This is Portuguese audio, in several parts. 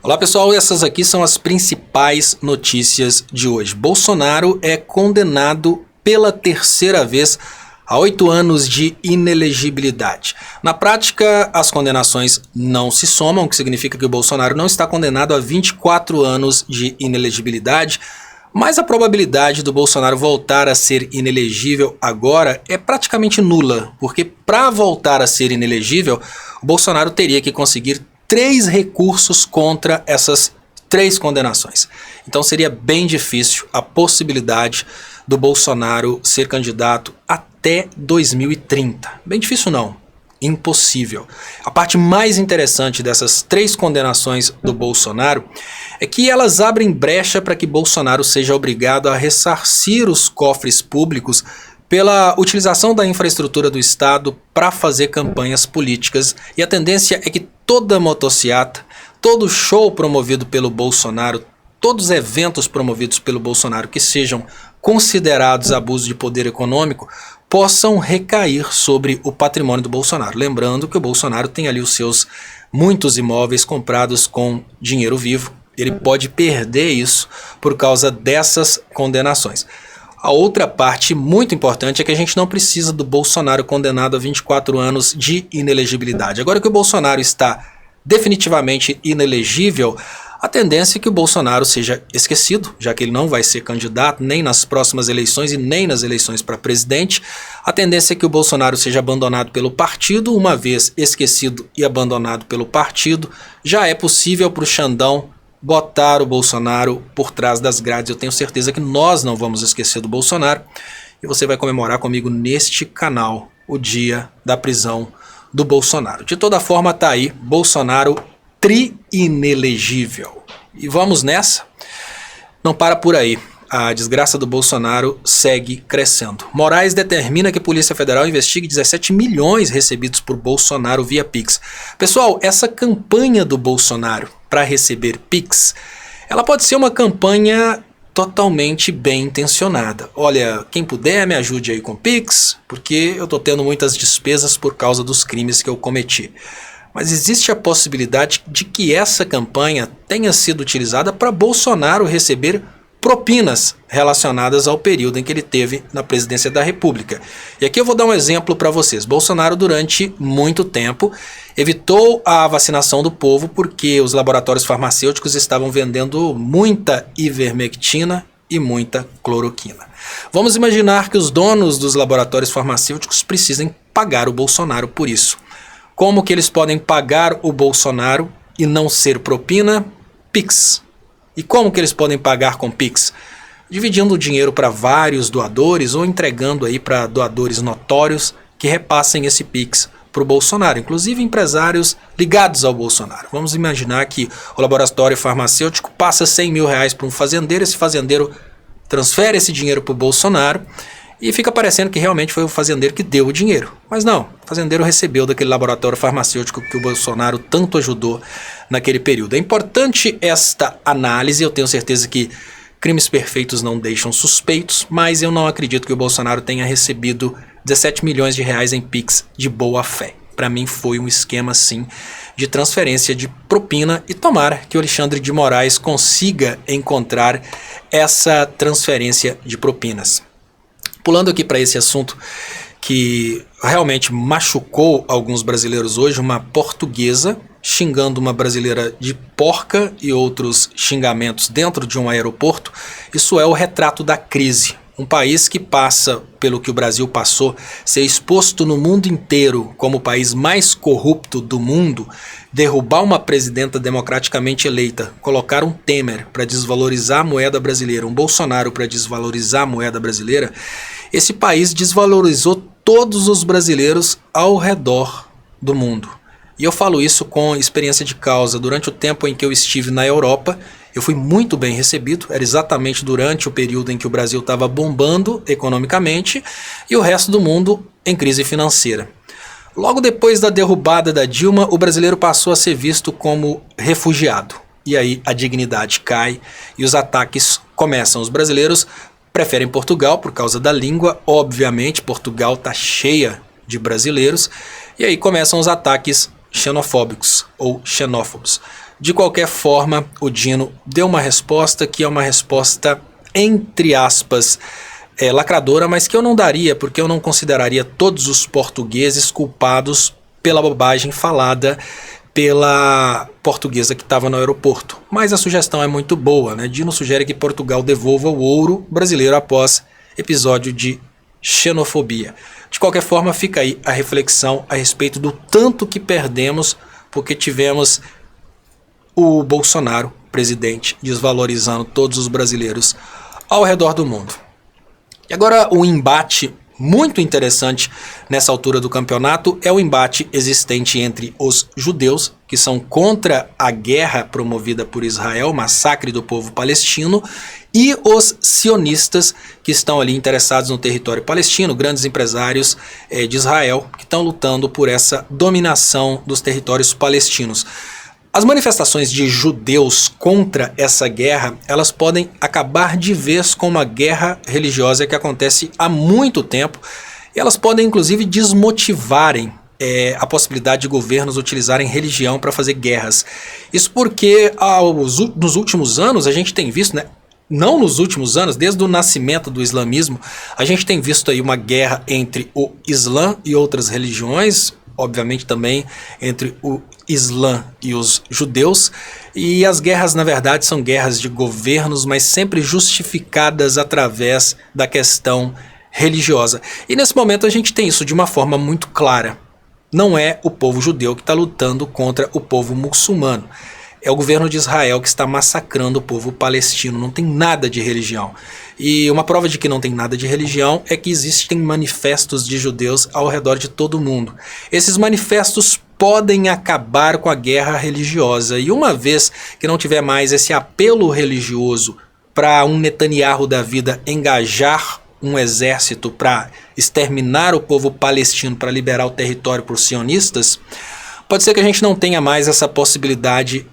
Olá pessoal, essas aqui são as principais notícias de hoje. Bolsonaro é condenado pela terceira vez a 8 anos de inelegibilidade. Na prática, as condenações não se somam, o que significa que o Bolsonaro não está condenado a 24 anos de inelegibilidade, mas a probabilidade do Bolsonaro voltar a ser inelegível agora é praticamente nula, porque para voltar a ser inelegível, o Bolsonaro teria que conseguir 3 recursos contra essas 3 condenações. Então seria bem difícil a possibilidade do Bolsonaro ser candidato até 2030. Bem difícil não, impossível. A parte mais interessante dessas 3 condenações do Bolsonaro é que elas abrem brecha para que Bolsonaro seja obrigado a ressarcir os cofres públicos pela utilização da infraestrutura do Estado para fazer campanhas políticas, e a tendência é que toda motociata, todo show promovido pelo Bolsonaro, todos os eventos promovidos pelo Bolsonaro que sejam considerados abuso de poder econômico possam recair sobre o patrimônio do Bolsonaro. Lembrando que o Bolsonaro tem ali os seus muitos imóveis comprados com dinheiro vivo, ele pode perder isso por causa dessas condenações. A outra parte muito importante é que a gente não precisa do Bolsonaro condenado a 24 anos de inelegibilidade. Agora que o Bolsonaro está definitivamente inelegível, a tendência é que o Bolsonaro seja esquecido, já que ele não vai ser candidato nem nas próximas eleições e nem nas eleições para presidente. A tendência é que o Bolsonaro seja abandonado pelo partido. Uma vez esquecido e abandonado pelo partido, já é possível para o Xandão botar o Bolsonaro por trás das grades. Eu tenho certeza que nós não vamos esquecer do Bolsonaro, e você vai comemorar comigo neste canal o dia da prisão do Bolsonaro. De toda forma, tá aí, Bolsonaro tri-inelegível. E vamos nessa? Não para por aí. A desgraça do Bolsonaro segue crescendo. Moraes determina que a Polícia Federal investigue 17 milhões recebidos por Bolsonaro via Pix. Pessoal, essa campanha do Bolsonaro para receber Pix, ela pode ser uma campanha totalmente bem intencionada. Olha, quem puder me ajude aí com Pix, porque eu estou tendo muitas despesas por causa dos crimes que eu cometi. Mas existe a possibilidade de que essa campanha tenha sido utilizada para Bolsonaro receber propinas relacionadas ao período em que ele teve na presidência da República. E aqui eu vou dar um exemplo para vocês. Bolsonaro, durante muito tempo, evitou a vacinação do povo porque os laboratórios farmacêuticos estavam vendendo muita ivermectina e muita cloroquina. Vamos imaginar que os donos dos laboratórios farmacêuticos precisem pagar o Bolsonaro por isso. Como que eles podem pagar o Bolsonaro e não ser propina? Pix. E como que eles podem pagar com Pix? Dividindo o dinheiro para vários doadores ou entregando aí para doadores notórios que repassem esse Pix para o Bolsonaro, inclusive empresários ligados ao Bolsonaro. Vamos imaginar que o laboratório farmacêutico passa 100 mil reais para um fazendeiro, esse fazendeiro transfere esse dinheiro para o Bolsonaro e fica parecendo que realmente foi o fazendeiro que deu o dinheiro. Mas não, o fazendeiro recebeu daquele laboratório farmacêutico que o Bolsonaro tanto ajudou naquele período. É importante esta análise, eu tenho certeza que crimes perfeitos não deixam suspeitos, mas eu não acredito que o Bolsonaro tenha recebido 17 milhões de reais em Pix de boa fé. Para mim foi um esquema sim de transferência de propina, e tomara que o Alexandre de Moraes consiga encontrar essa transferência de propinas. Pulando aqui para esse assunto que realmente machucou alguns brasileiros hoje, uma portuguesa xingando uma brasileira de porca e outros xingamentos dentro de um aeroporto. Isso é o retrato da crise. Um país que passa pelo que o Brasil passou, ser exposto no mundo inteiro como o país mais corrupto do mundo, derrubar uma presidenta democraticamente eleita, colocar um Temer para desvalorizar a moeda brasileira, um Bolsonaro para desvalorizar a moeda brasileira, esse país desvalorizou todos os brasileiros ao redor do mundo. E eu falo isso com experiência de causa. Durante o tempo em que eu estive na Europa, eu fui muito bem recebido. Era exatamente durante o período em que o Brasil estava bombando economicamente e o resto do mundo em crise financeira. Logo depois da derrubada da Dilma, o brasileiro passou a ser visto como refugiado. E aí a dignidade cai e os ataques começam. Os brasileiros preferem Portugal por causa da língua. Obviamente, Portugal está cheia de brasileiros. E aí começam os ataques xenofóbicos ou xenófobos. De qualquer forma, o Dino deu uma resposta que é uma resposta, entre aspas, lacradora, mas que eu não daria, porque eu não consideraria todos os portugueses culpados pela bobagem falada pela portuguesa que estava no aeroporto. Mas a sugestão é muito boa, né? Dino sugere que Portugal devolva o ouro brasileiro após episódio de xenofobia. De qualquer forma, fica aí a reflexão a respeito do tanto que perdemos porque tivemos o Bolsonaro, presidente, desvalorizando todos os brasileiros ao redor do mundo. E agora o embate muito interessante nessa altura do campeonato é o embate existente entre os judeus, que são contra a guerra promovida por Israel, o massacre do povo palestino, e os sionistas, que estão ali interessados no território palestino, grandes empresários de Israel, que estão lutando por essa dominação dos territórios palestinos. As manifestações de judeus contra essa guerra, elas podem acabar de vez com uma guerra religiosa que acontece há muito tempo. E elas podem, inclusive, desmotivarem a possibilidade de governos utilizarem religião para fazer guerras. Isso porque nos últimos anos a gente tem visto, né? Não nos últimos anos, desde o nascimento do islamismo, a gente tem visto aí uma guerra entre o Islã e outras religiões, obviamente também entre o Islã e os judeus, e as guerras na verdade são guerras de governos, mas sempre justificadas através da questão religiosa. E nesse momento a gente tem isso de uma forma muito clara. Não é o povo judeu que está lutando contra o povo muçulmano. É o governo de Israel que está massacrando o povo palestino. Não tem nada de religião. E uma prova de que não tem nada de religião é que existem manifestos de judeus ao redor de todo o mundo. Esses manifestos podem acabar com a guerra religiosa. E uma vez que não tiver mais esse apelo religioso para um Netanyahu da vida engajar um exército para exterminar o povo palestino, para liberar o território para os sionistas, pode ser que a gente não tenha mais essa possibilidade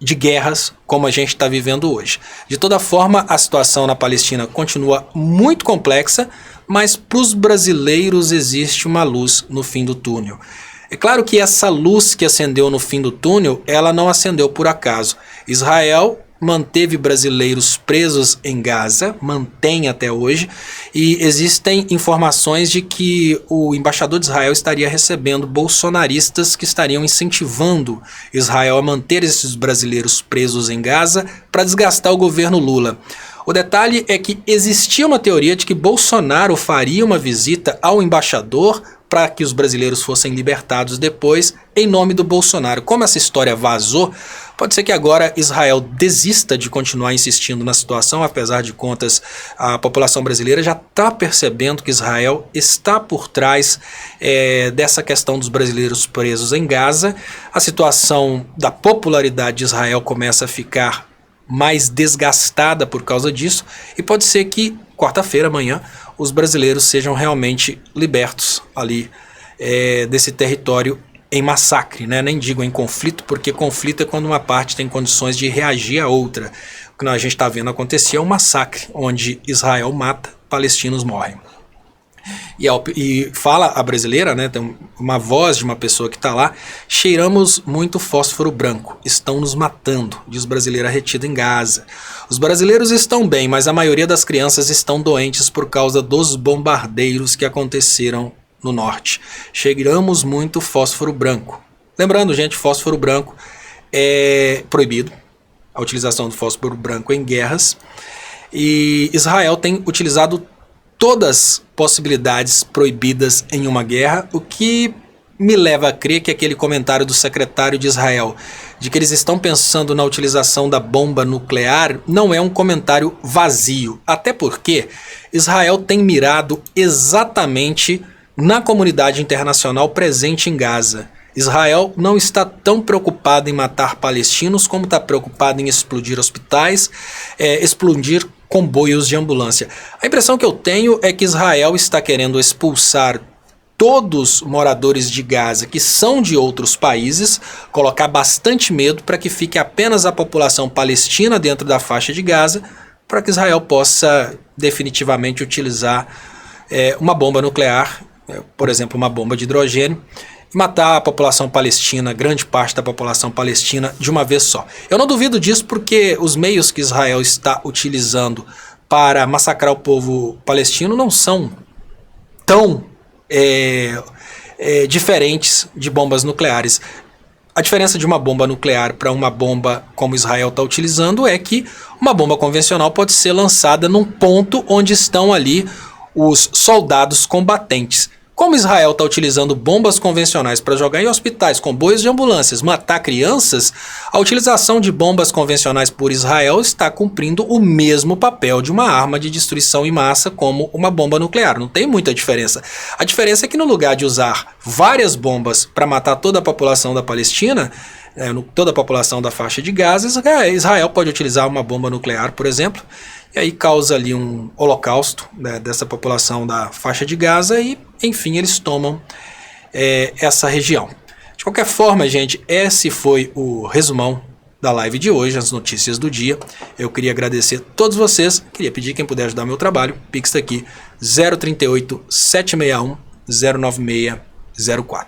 de guerras como a gente está vivendo hoje. De toda forma, a situação na Palestina continua muito complexa, mas para os brasileiros existe uma luz no fim do túnel. É claro que essa luz que acendeu no fim do túnel, ela não acendeu por acaso. Israel manteve brasileiros presos em Gaza, mantém até hoje, e existem informações de que o embaixador de Israel estaria recebendo bolsonaristas que estariam incentivando Israel a manter esses brasileiros presos em Gaza para desgastar o governo Lula. O detalhe é que existia uma teoria de que Bolsonaro faria uma visita ao embaixador para que os brasileiros fossem libertados depois, em nome do Bolsonaro. Como essa história vazou, pode ser que agora Israel desista de continuar insistindo na situação, apesar de contas, a população brasileira já está percebendo que Israel está por trás dessa questão dos brasileiros presos em Gaza. A situação da popularidade de Israel começa a ficar mais desgastada por causa disso, e pode ser que quarta-feira, amanhã, os brasileiros sejam realmente libertos ali desse território em massacre, né? Nem digo em conflito, porque conflito é quando uma parte tem condições de reagir à outra. O que a gente está vendo acontecer é um massacre, onde Israel mata, palestinos morrem. E fala a brasileira, né, tem uma voz de uma pessoa que está lá: cheiramos muito fósforo branco, estão nos matando, diz brasileira retida em Gaza. Os brasileiros estão bem, mas a maioria das crianças estão doentes por causa dos bombardeiros que aconteceram no norte. Cheiramos muito fósforo branco. Lembrando, gente, fósforo branco é proibido, a utilização do fósforo branco em guerras, e Israel tem utilizado todas possibilidades proibidas em uma guerra, o que me leva a crer que aquele comentário do secretário de Israel, de que eles estão pensando na utilização da bomba nuclear, não é um comentário vazio. Até porque Israel tem mirado exatamente na comunidade internacional presente em Gaza. Israel não está tão preocupado em matar palestinos como está preocupado em explodir hospitais, explodir comboios de ambulância. A impressão que eu tenho é que Israel está querendo expulsar todos os moradores de Gaza que são de outros países, colocar bastante medo para que fique apenas a população palestina dentro da faixa de Gaza, para que Israel possa definitivamente utilizar uma bomba nuclear, por exemplo, uma bomba de hidrogênio, matar a população palestina, grande parte da população palestina, de uma vez só. Eu não duvido disso porque os meios que Israel está utilizando para massacrar o povo palestino não são tão diferentes de bombas nucleares. A diferença de uma bomba nuclear para uma bomba como Israel está utilizando é que uma bomba convencional pode ser lançada num ponto onde estão ali os soldados combatentes. Como Israel está utilizando bombas convencionais para jogar em hospitais, comboios de ambulâncias, matar crianças, a utilização de bombas convencionais por Israel está cumprindo o mesmo papel de uma arma de destruição em massa como uma bomba nuclear. Não tem muita diferença. A diferença é que no lugar de usar várias bombas para matar toda a população da Palestina, toda a população da faixa de Gaza, Israel pode utilizar uma bomba nuclear, por exemplo, e aí causa ali um holocausto, né, dessa população da faixa de Gaza e, enfim, eles tomam essa região. De qualquer forma, gente, esse foi o resumão da live de hoje, as notícias do dia. Eu queria agradecer a todos vocês, queria pedir quem puder ajudar meu trabalho, Pix está aqui, 038 761 09604.